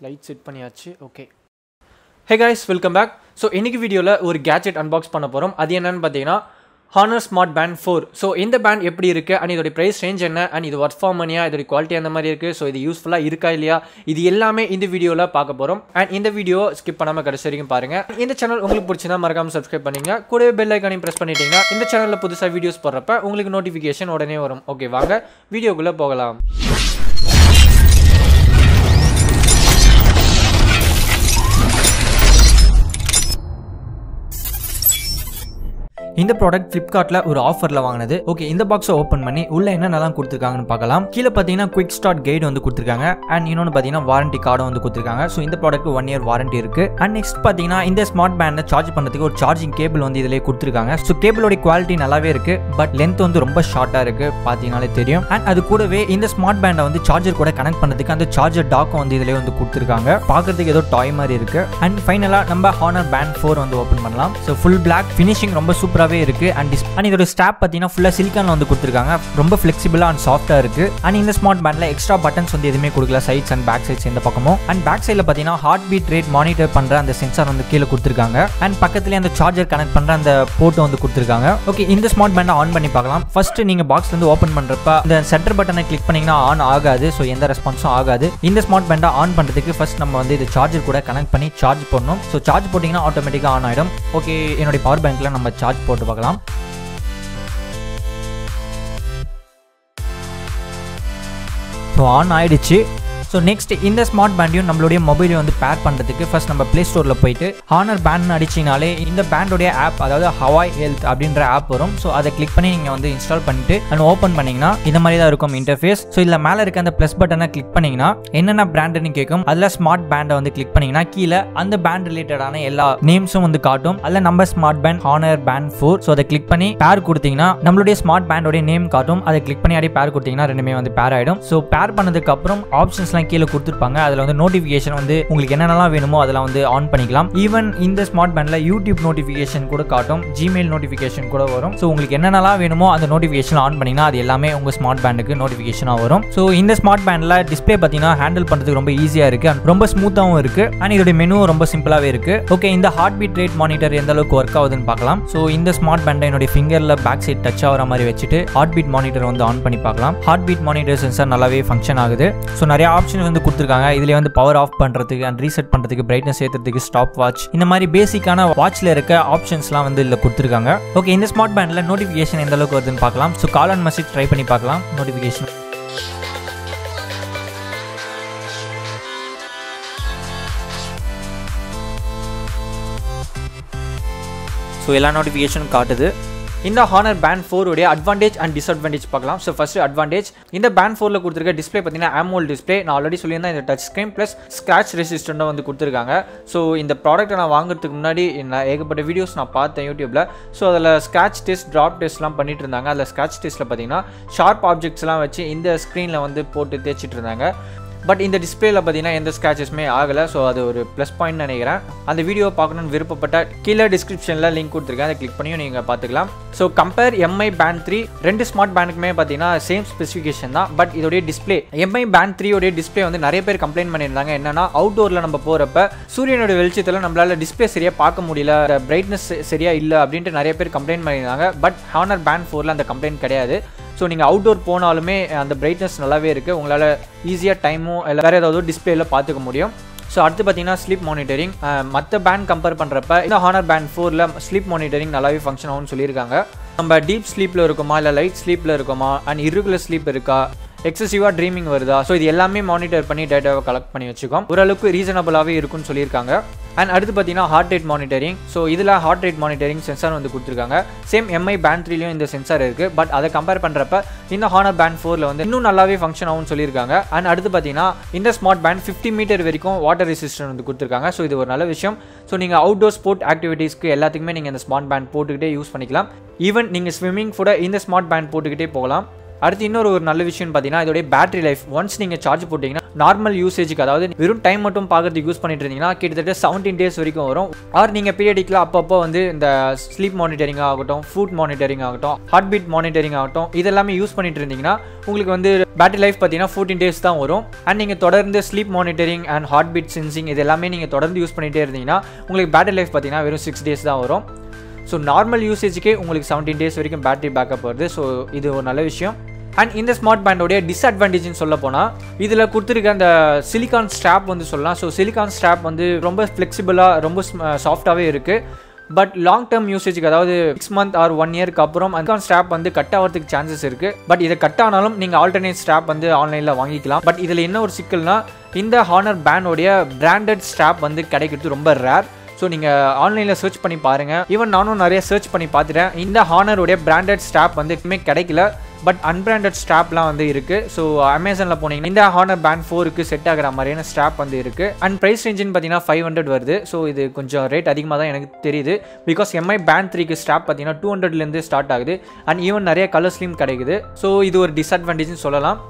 Light set பண்ணியாச்சு. Okay. Hey guys, welcome back. So இன்னைக்கு வீடியோவில் ஒரு கேட்ஜெட் அன்பாக்ஸ் பண்ண போகிறோம். அது என்னன்னு பார்த்தீங்கன்னா Honor Smart Band 4. ஸோ இந்த பேண்ட் எப்படி இருக்குது அண்ட் இதோட ப்ரைஸ் ரேஞ்ச் என்ன அண்ட் இது ஒர்க் ஃபார்ம் பண்ணியா, இதோட குவாலிட்டி அந்த மாதிரி இருக்குது, ஸோ இது யூஸ்ஃபுல்லாக இருக்கா இல்லையா, இது எல்லாமே இந்த வீடியோவில் பார்க்க போகிறோம். அண்ட் இந்த வீடியோ ஸ்கிப் பண்ணாமல் கடைசி வரைக்கும் பாருங்கள். இந்த சேனல் உங்களுக்கு பிடிச்சிருந்தா மறக்காமல் சப்ஸ்கிரைப் பண்ணிங்க. கூடவே பெல் ஐக்கானையும் ப்ரெஸ் பண்ணிட்டீங்கன்னா இந்த சேனலில் புதுசாக வீடியோஸ் போடுறப்ப உங்களுக்கு நோட்டிஃபிகேஷன் உடனே வரும். ஓகே, வாங்க வீடியோக்குள்ளே போகலாம். இந்த ப்ராடக்ட் ஃப்ளிப்கார்ட்டில் ஒரு ஆஃபரில் வாங்கினது. ஓகே, இந்த பாக்ஸை ஓப்பன் பண்ணி உள்ள என்னென்னலாம் கொடுத்துருக்காங்கன்னு பார்க்கலாம். கீழே பார்த்தீங்கன்னா குவிக் ஸ்டார்ட் கைடு வந்து கொடுத்துருக்காங்க. அண்ட் இன்னொன்று பார்த்தீங்கன்னா வாரண்டி கார்டும் வந்து கொடுத்துருக்காங்க. ஸோ இந்த ப்ராடக்ட் 1 year வாரண்டி இருக்கு. அண்ட் நெக்ஸ்ட் பார்த்தீங்கன்னா இந்த ஸ்மார்ட் பேண்டை சார்ஜ் பண்ணுறதுக்கு ஒரு சார்ஜிங் கேபிள் வந்து இதிலே கொடுத்துருக்காங்க. ஸோ கேபிளோட குவாலிட்டி நல்லாவே இருக்கு, பட் லென்த் வந்து ரொம்ப ஷார்ட்டாக இருக்கு, பார்த்தீங்கனாலே தெரியும். அண்ட் அது கூடவே இந்த ஸ்மார்ட் பேண்டை வந்து சார்ஜர் கூட கனெக்ட் பண்ணுறதுக்கு அந்த சார்ஜர் டாக்கும் வந்து இதிலே வந்து கொடுத்துருக்காங்க. பார்க்கறதுக்கு ஏதோ டாய் மாதிரி இருக்கு. அண்ட் ஃபைனலாக நம்ம Honor Band 4 வந்து ஓப்பன் பண்ணலாம். ஸோ ஃபுல் பிளாக் ஃபினிஷிங் ரொம்ப சூப்பராகவே இருக்கு. அண்ட் இதோட ஸ்டாப் பார்த்தீங்கன்னா ஃபுல்லாக சிலிக்கான்ல வந்து கொடுத்துருக்காங்க. ரொம்ப ஃபிளெக்சிபிளாக அண்ட் சாஃப்டாக இருக்கு. அண்ட் இந்த ஸ்மார்ட் பேண்டில் எக்ஸ்ட்ரா பட்டன்ஸ் வந்து எதுவுமே கொடுக்கல, சைட்ஸ் அண்ட் பேக் சைட்ஸ் இந்த பக்கமும். அண்ட் பேக் சைடில் பார்த்தீங்கன்னா ஹார்ட் பீட் ரேட் மானிட்டர் பண்ணுற அந்த சென்சார் வந்து கீழே கொடுத்துருக்காங்க. அண்ட் பக்கத்துலேயே அந்த சார்ஜர் கனெக்ட் பண்ணுற அந்த போர்ட் வந்து கொடுத்துருக்காங்க. ஓகே, இந்த ஸ்மார்ட் பேண்டை ஆன் பண்ணி பார்க்கலாம். ஃபர்ஸ்ட் நீங்கள் பாக்ஸ்ல இருந்து ஓப்பன் பண்ணுறப்ப இந்த சென்டர் பட்டனை கிளிக் பண்ணிங்கன்னா ஆன் ஆகாது. ஸோ எந்த ரெஸ்பான்ஸும் ஆகாது. இந்த ஸ்மார்ட் பேண்டை ஆன் பண்ணுறதுக்கு ஃபர்ஸ்ட் நம்ம வந்து இது சார்ஜர் கூட கனெக்ட் பண்ணி சார்ஜ் பண்ணணும். ஸோ சார்ஜ் போட்டிங்கன்னா ஆட்டோமேட்டிக்காக ஆன் ஆகிடும். ஓகே, என்னுடைய பவர் பேங்க்கில் நம்ம சார்ஜ் போட்டு பார்க்கலாம். ஸோ ஆன் ஆயிடுச்சு. ஸோ நெக்ஸ்ட் இந்த ஸ்மார்ட் பேண்டையும் நம்மளுடைய மொபைலையும் வந்து பேர் பண்ணுறதுக்கு ஃபர்ஸ்ட் நம்ம ப்ளே ஸ்டோரில் போயிட்டு Honor Band அடிச்சிங்கனாலே இந்த பேண்டோடைய ஆப், அதாவது Hawaii Health அப்படின்ற ஆப் வரும். ஸோ அதை கிளிக் பண்ணி நீங்கள் வந்து இன்ஸ்டால் பண்ணிட்டு அண்ட் ஓப்பன் பண்ணிங்கன்னா இந்த மாதிரி தான் இருக்கும் இன்டர்ஃபேஸ். ஸோ இதில் மேலே இருக்க அந்த ப்ளஸ் பட்டனை கிளிக் பண்ணிங்கன்னா என்னென்ன பிராண்டுன்னு கேட்கும். அதில் ஸ்மார்ட் பேண்டை வந்து கிளிக் பண்ணிங்கன்னா கீழே அந்த பேண்ட் ரிலேட்டடான எல்லா நேம்ஸும் வந்து காட்டும். அதில் நம்ம smart pant Honor Band 4. So அதை கிளிக் பண்ணி பேர் கொடுத்தீங்கன்னா நம்மளுடைய ஸ்மார்ட் பேண்டோடைய நேம் காட்டும். அதை கிளிக் பண்ணி அப்படியே பேர் கொடுத்தீங்கன்னா ரெண்டுமே வந்து பேர் ஆகிடும். ஸோ பேர் பண்ணதுக்கு அப்புறம் ஆப்ஷன்ஸ் கீழே கொடுத்துருப்பாங்க. அதில் வந்து நோட்டிஃபிகேஷன் வந்து உங்களுக்கு என்னென்னலாம் வேணுமோ அதெல்லாம் வந்து ஆன் பண்ணிக்கலாம். ஈவன் இந்த ஸ்மார்ட் பேண்டில் யூடியூப் நோட்டிஃபிகேஷன் கூட காட்டும், ஜிமெயில் நோட்டிஃபிகேஷன் கூட வரும். ஸோ உங்களுக்கு என்னென்னலாம் வேணுமோ அந்த நோட்டிஃபிகேஷன் ஆன் பண்ணிங்கன்னா அது எல்லாமே உங்கள் ஸ்மார்ட் பேண்டுக்கு நோட்டிஃபிகேஷனாக வரும். ஸோ இந்த ஸ்மார்ட் பேண்டில் டிஸ்பிளே பார்த்தீங்கன்னா ஹேண்டில் பண்ணுறதுக்கு ரொம்ப ஈஸியாக இருக்குது அண்ட் ரொம்ப ஸ்மூத்தாகவும் இருக்குது. அண்ட் இதோட மெனு ரொம்ப சிம்பிளாகவே இருக்குது. ஓகே, இந்த ஹார்ட் பீட் ரேட் மானிட்டர் எந்த அளவுக்கு ஒர்க் ஆகுதுன்னு பார்க்கலாம். ஸோ இந்த ஸ்மார்ட் பேண்டை என்னுடைய ஃபிங்கரில் பேக் சைட் டச் ஆகிற மாதிரி வச்சுட்டு ஹார்ட் பீட் மானிட்டர் வந்து ஆன் பண்ணி பார்க்கலாம். ஹார்ட் பீட் மானிட்டர் சென்சார் நல்லாவே ஃபங்க்ஷன் ஆகுது. ஸோ நிறைய ஆப்ஷன் வந்து கொடுத்துருக்காங்க. இதுல வந்து பவர் ஆஃப் பண்றதுக்கு அண்ட் ரீசெட் பண்றதுக்கு, பிரைட்னஸ் ஏத்துறதுக்கு, ஸ்டாப் வாட்ச், இந்த மாதிரி பேசிக்கான வாட்ச்ல இருக்க ஆப்ஷன்ஸ்லாம் வந்து இதுல கொடுத்துருக்காங்க. ஓகே, இந்த ஸ்மார்ட் பேண்ட்ல நோட்டிஃபிகேஷன் எந்த அளவுக்கு வருதுன்னு பார்க்கலாம். So call and message try பண்ணி பார்க்கலாம். நோட்டிஃபிகேஷன் ஸோ எல்லா நோட்டிஃபிகேஷனும் காட்டுது. இந்த Honor Band 4 உடைய அட்வான்டேஜ் அண்ட் டிஸ்அட்வான்டேஜ் பார்க்கலாம். ஸோ ஃபர்ஸ்ட் அட்வான்டேஜ், இந்த Band 4ல கொடுத்துருக்க டிஸ்பிளே பார்த்தீங்கன்னா AMOLED டிஸ்பிளே. நான் ஆல்ரெடி சொல்லியிருந்தேன், இந்த டச் ஸ்க்ரீன் ப்ளஸ் ஸ்க்ராட்ச் ரெசிஸ்டண்ட்டாக வந்து கொடுத்துருக்காங்க. ஸோ இந்த ப்ராடக்ட்டை நான் வாங்குறதுக்கு முன்னாடி நான் ஏகப்பட்ட வீடியோஸ் நான் பார்த்தேன் யூடியூப்ல. ஸோ அதில் ஸ்க்ராட்ச் டெஸ்ட், ட்ராப் டெஸ்ட்லாம் பண்ணிட்டு இருந்தாங்க. அதில் ஸ்க்ராட்ச் டெஸ்ட்டில் பார்த்தீங்கன்னா ஷார்ப் ஆப்ஜெக்ட்ஸ்லாம் வச்சு இந்த ஸ்க்ரீனில் வந்து போட்டு தேய்ச்சிட்டு இருந்தாங்க. பட் இந்த டிஸ்பிளேல பார்த்தீங்கன்னா எந்த ஸ்க்ராச்சஸுமே ஆகலை. ஸோ அது ஒரு ப்ளஸ் பாயிண்ட் நினைக்கிறேன். அந்த வீடியோ பார்க்கணுன்னு விருப்பப்பட்ட கீழே டிஸ்கிரிப்ஷனில் லிங்க் கொடுத்துருக்கேன், அதை கிளிக் பண்ணியும் நீங்கள் பார்த்துக்கலாம். ஸோ கம்பேர் MI Band 3, ரெண்டு ஸ்மார்ட் பேண்டுக்குமே பார்த்தீங்கன்னா சேம் ஸ்பெசிஃபிகேஷன் தான். பட் இதோடைய டிஸ்பிளே MI Band 3 உடைய டிஸ்பிளே வந்து நிறைய பேர் கம்ப்ளைண்ட் பண்ணியிருந்தாங்க. என்னன்னா அவுட்டோரில் நம்ம போகிறப்ப சூரியனோட வெளிச்சத்தில் நம்மளால டிஸ்பிளே சரியாக பார்க்க முடியல, பிரைட்னஸ் சரியாக இல்லை அப்படின்ட்டு நிறைய பேர் கம்ப்ளைண்ட் பண்ணியிருந்தாங்க. பட் Honor Band 4ல அந்த கம்ப்ளைண்ட் கிடையாது. ஸோ நீங்கள் அவுட்டோர் போனாலுமே அந்த பிரைட்னஸ் நல்லாவே இருக்குது. உங்களால் ஈஸியாக டைமும் இல்லை வேறு ஏதாவது டிஸ்பிளேல பார்த்துக்க முடியும். ஸோ அடுத்து பார்த்தீங்கன்னா ஸ்லீப் மானிட்டரிங். மற்ற பேண்ட் கம்பேர் பண்ணுறப்ப இந்த Honor Band 4ல ஸ்லீப் மானிட்டரிங் நல்லாவே ஃபங்க்ஷன் ஆகும்னு சொல்லியிருக்காங்க. நம்ம டீப் ஸ்லீப்பில் இருக்கோமா இல்லை லைட் ஸ்லீப்பில் இருக்கோமா, அண்ட் இர்ரெகுலர் ஸ்லீப் இருக்கா, எக்ஸசிவாக ட்ரீமிங் வருதா, ஸோ இது எல்லாமே மானிட்டர் பண்ணி டேட்டாவை கலெக்ட் பண்ணி வச்சுக்கோம். ஓரளவுக்கு ரீசனபிளாகவே இருக்குன்னு சொல்லியிருக்காங்க. அண்ட் அடுத்து பார்த்தீங்கன்னா ஹார்ட் ரேட் மானிட்டரிங். ஸோ இதில் ஹார்ட் ரேட் மானிட்டரிங் சென்சார் வந்து கொடுத்துருக்காங்க. சேம் MI Band 3லையும் இந்த சென்சார் இருக்குது. பட் அதை கம்பேர் பண்ணுறப்ப இந்த Honor Band 4ல வந்து இன்னும் நல்லாவே ஃபங்க்ஷன் ஆகும்னு சொல்லியிருக்காங்க. அண்ட் அடுத்து பார்த்தீங்கன்னா இந்த ஸ்மார்ட் பேண்ட் 50 மீட்டர் வரைக்கும் வாட்டர் ரெசிஸ்டன்ட் வந்து கொடுத்துருக்காங்க. ஸோ இது ஒரு நல்ல விஷயம். ஸோ நீங்கள் அவுட்டோர் ஸ்போர்ட் ஆக்டிவிட்டீஸ்க்கு எல்லாத்துக்குமே நீங்கள் இந்த ஸ்மார்ட் பேண்ட் போட்டுக்கிட்டே யூஸ் பண்ணிக்கலாம். ஈவன் நீங்கள் ஸ்விம்மிங் கூட இந்த ஸ்மார்ட் பேண்ட் போட்டுக்கிட்டே போகலாம். அடுத்து இன்னொரு நல்ல விஷயம் பார்த்தீங்கன்னா இதோடைய பேட்டரி லைஃப். ஒன்ஸ் நீங்கள் சார்ஜ் போட்டிங்கன்னா நார்மல் யூசேஜுக்கு அதாவது வெறும் டைம் மட்டும் பார்க்கறதுக்கு யூஸ் பண்ணிட்டு இருந்தீங்கன்னா கிட்டத்தட்ட 17 days வரைக்கும் வரும். ஆர் நீங்கள் பீரியடிக்கலாக அப்பப்போ வந்து இந்த ஸ்லீப் மானிட்டரிங் ஆகட்டும், ஃபுட் மானிட்டரிங் ஆகட்டும், ஹார்ட் பீட் மானிட்டரிங் ஆகட்டும், இதெல்லாமே யூஸ் பண்ணிட்டு இருந்தீங்கன்னா உங்களுக்கு வந்து பேட்டரி லைஃப் பார்த்தீங்கன்னா 14 days தான் வரும். அண்ட் நீங்கள் தொடர்ந்து sleep monitoring and heartbeat sensing இது எல்லாமே நீங்கள் தொடர்ந்து யூஸ் பண்ணிகிட்டே இருந்தீங்கன்னா உங்களுக்கு பேட்டரி லைஃப் பார்த்தீங்கன்னா வெறும் 6 days தான் வரும். ஸோ நார்மல் யூசேஜுக்கே உங்களுக்கு 17 days வரைக்கும் பேட்டரி பேக்கப் வருது. ஸோ இது ஒரு நல்ல விஷயம். அண்ட் இந்த ஸ்மார்ட் பேண்டோடைய டிஸ்அட்வான்டேஜ்னு சொல்ல போனால் இதில் கொடுத்துருக்க அந்த சிலிகான் ஸ்ட்ராப் வந்து சொல்லலாம். ஸோ சிலிகான் ஸ்ட்ராப் வந்து ரொம்ப ஃப்ளெக்சிபிளாக ரொம்ப சாஃப்டாகவே இருக்குது. பட் லாங் டேர்ம் யூசேஜுக்கு அதாவது 6 months ஆர் 1 yearக்கு அப்புறம் சிலிகான் ஸ்ட்ராப் வந்து கட் ஆகிறதுக்கு சான்சஸ் இருக்குது. பட் இதை கட் ஆனாலும் நீங்கள் ஆல்டர்னேட் ஸ்ட்ராப் வந்து ஆன்லைனில் வாங்கிக்கலாம். பட் இதில் என்ன ஒரு சிக்கல்னா இந்த ஹானர் பேண்டோடைய பிராண்டட் ஸ்ட்ராப் வந்து கிடைக்கிறது ரொம்ப ரேர். ஸோ நீங்கள் ஆன்லைனில் சர்ச் பண்ணி பாருங்கள். ஈவன் நானும் நிறைய சர்ச் பண்ணி பார்த்துட்டேன். இந்த ஹானருடைய பிராண்டட் ஸ்ட்ராப் வந்து எதுவுமே கிடைக்கல. பட் அன்பிராண்டட் ஸ்ட்ராப்லாம் வந்து இருக்குது. ஸோ அமேசானில் போனீங்கன்னா இந்த ஹானர் பேண்ட் 4க்கு செட் ஆகிற மாதிரியான ஸ்ட்ராப் வந்து இருக்குது. அண்ட் ப்ரைஸ் ரேஞ்சுன்னு பார்த்தீங்கன்னா 500 வருது. ஸோ இது கொஞ்சம் ரேட் அதிகமாக தான் எனக்கு தெரியுது. பிகாஸ் MI பேண்ட் 3க்கு ஸ்ட்ராப் பார்த்தீங்கன்னா 200லேருந்து ஸ்டார்ட் ஆகுது. அண்ட் ஈவன் நிறைய கலர்ஸ்லையும் கிடைக்குது. ஸோ இது ஒரு டிஸ்அட்வான்டேஜ்னு சொல்லலாம்.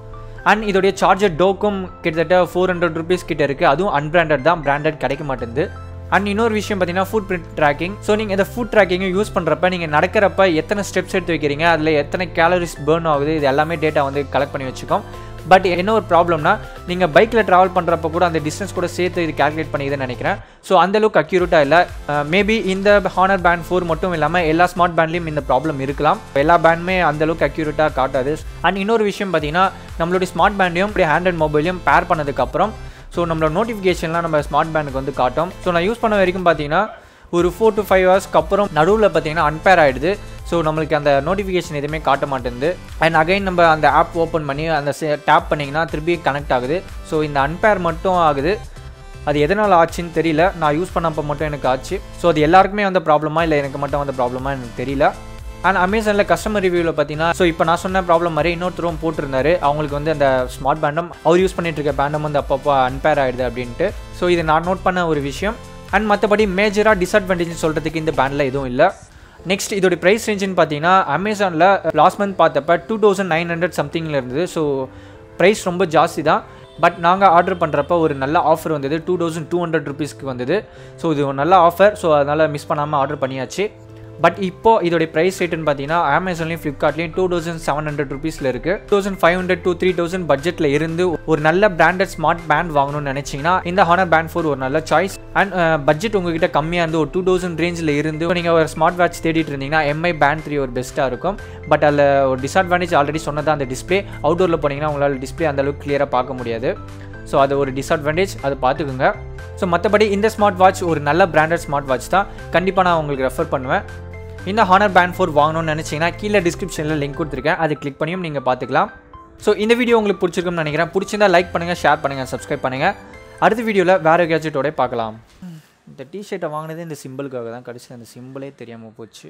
அண்ட் இதோடைய சார்ஜர் டோக்கும் கிட்டத்தட்ட 400 rupees கிட்ட இருக்குது. அதுவும் அன்பிராண்டட் தான், பிராண்டட் கிடைக்க மாட்டேங்குது. அண்ட் இன்னொரு விஷயம் பார்த்தீங்கன்னா ஃபுட் பிரிண்ட் ட்ராக்கிங். ஸோ நீங்கள் இந்த ஃபுட் ட்ராக்கிங்கை யூஸ் பண்ணுறப்ப நீங்கள் நடக்கிறப்ப எத்தனை ஸ்டெப்ஸ் எடுத்து வைக்கிறீங்க, அதில் எத்தனை கேலரிஸ் பர்ன் ஆகுது, இது எல்லாமே டேட்டா வந்து கலெக்ட் பண்ணி வச்சுக்கோம். பட் என்ன ஒரு ப்ராப்ளம்னா நீங்கள் பைக்கில் ட்ராவல் பண்ணுறப்ப கூட அந்த டிஸ்டன்ஸ் கூட சேர்த்து இது கேல்குலேட் பண்ணிக்குதுன்னு நினைக்கிறேன். ஸோ அந்தளவுக்கு அக்யூரேட்டாக இல்லை. மேபி இந்த ஹானர் பேண்ட் 4 மட்டும் இல்லாமல் எல்லா ஸ்மார்ட் பேண்ட்லேயும் இந்த ப்ராப்ளம் இருக்கலாம். எல்லா பேண்டுமே அந்தளவுக்கு அக்யூரேட்டாக காட்டாது. அண்ட் இன்னொரு விஷயம் பார்த்தீங்கன்னா நம்மளுடைய ஸ்மார்ட் பேண்டையும் இப்படி ஹேண்ட்ஹெல்ட் மொபைலையும் பேர் பண்ணதுக்கப்புறம் ஸோ நம்மளோட நோட்டிஃபிகேஷன்லாம் நம்ம ஸ்மார்ட் பேண்டுக்கு வந்து காட்டும். ஸோ நான் யூஸ் பண்ண வரைக்கும் பார்த்தீங்கன்னா ஒரு 4 to 5 hours அப்புறம் நடுவில் பார்த்தீங்கன்னா அன்பேர் ஆகிடுது. ஸோ நம்மளுக்கு அந்த நோட்டிஃபிகேஷன் எதுவுமே காட்ட மாட்டேங்குது. அண்ட் அகைன் நம்ம அந்த ஆப் ஓப்பன் பண்ணி அந்த டேப் பண்ணிங்கன்னா திருப்பி கனெக்ட் ஆகுது. ஸோ இந்த அன்பேர் மட்டும் ஆகுது. அது எதனால் ஆச்சுன்னு தெரியல. நான் யூஸ் பண்ணப்போ மட்டும் எனக்கு ஆச்சு. ஸோ அது எல்லாருக்குமே வந்த ப்ராப்ளமா இல்லை எனக்கு மட்டும் வந்த ப்ராப்ளமா எனக்கு தெரியல. அண்ட் அமேசானில் கஸ்டமர் ரிவ்யூவில் பார்த்தீங்கன்னா ஸோ இப்போ நான் சொன்ன ப்ராப்ளம் மாதிரி இன்னொருத்தரும் போட்டிருந்தாரு. அவங்களுக்கு வந்து அந்த ஸ்மார்ட் பேண்டம் அவர் யூஸ் பண்ணிட்டு இருக்க பேண்டம் வந்து அப்பப்போ அன்பேர் ஆகிடுது அப்படின்ட்டு. ஸோ இதை நான் நோட் பண்ண ஒரு விஷயம். அண்ட் மற்றபடி மேஜராக டிஸ்அட்வான்டேஜ்னு சொல்கிறதுக்கு இந்த பேண்டில் எதுவும் இல்லை. நெக்ஸ்ட் இதோட ப்ரைஸ் ரேஞ்சுன்னு பார்த்தீங்கன்னா அமேசானில் லாஸ்ட் மந்த் பார்த்தப்ப 2900 சம்திங்கில் இருந்தது. ஸோ ப்ரைஸ் ரொம்ப ஜாஸ்தி தான். பட் நாங்கள் ஆர்டர் பண்ணுறப்ப ஒரு நல்ல ஆஃபர் வந்தது. 2200 rupeesக்கு வந்தது. ஸோ இது ஒரு நல்ல ஆஃபர். ஸோ அதனால் மிஸ் பண்ணாமல் ஆர்டர் பண்ணியாச்சு. பட் இப்போது இதோடைய ப்ரைஸ் ரேட்டுன்னு பார்த்தீங்கன்னா அமேசான்லேயும் ஃப்ளிப்கார்ட்லேயும் 2700 rupeesல இருக்குது. 2500 to 3000 பட்ஜெட்டில் இருந்து ஒரு நல்ல பிராண்டட் ஸ்மார்ட் பேண்ட் வாங்கணும்னு நினச்சிங்கன்னா இந்த ஹானர் பேண்ட் 4 ஒரு நல்ல சாய்ஸ். அண்ட் பட்ஜெட் உங்ககிட்ட கம்மியாக இருந்து ஒரு 2000 ரேஞ்சில் இருந்து நீங்கள் ஒரு ஸ்மார்ட் வாட்ச் தேடிட்டு இருந்தீங்கன்னா MI பேண்ட் 3 ஒரு பெஸ்ட்டாக இருக்கும். பட் அதில் ஒரு டிஸ்அட்வான்டேஜ் ஆல்ரெடி சொன்னதான் அந்த டிஸ்பிளே. அவுட்டோரில் போனீங்கன்னா உங்களால் டிஸ்பிளே அந்தளவுக்கு கிளியராக பார்க்க முடியாது. ஸோ அது ஒரு டிஸ்அட்வான்டேஜ், அதை பார்த்துக்குங்க. ஸோ மற்றபடி இந்த ஸ்மார்ட் வாட்ச் ஒரு நல்ல பிராண்டட் ஸ்மார்ட் வாட்ச் தான். கண்டிப்பாக நான் உங்களுக்கு ரெஃபர் பண்ணுவேன். இந்த ஹானர் பேண்ட் 4 வாங்கணும்னு நினச்சிங்கன்னா கீழே டிஸ்கிரிப்ஷனில் லிங்க் கொடுத்துருக்கேன். அதை கிளிக் பண்ணியும் நீங்கள் பார்த்துக்கலாம். ஸோ இந்த வீடியோ உங்களுக்கு பிடிச்சிருக்கும்னு நினைக்கிறேன். பிடிச்சிருந்தா லைக் பண்ணுங்கள், ஷேர் பண்ணுங்கள், சப்ஸ்கிரைப் பண்ணுங்கள். அடுத்த வீடியோவில் வேறு கேஜெட்டோட பார்க்கலாம். இந்த டிஷர்ட்டை வாங்கினது இந்த சிம்பிளுக்காக தான். கடைசியில் அந்த சிம்பிளே தெரியாமல் போச்சு.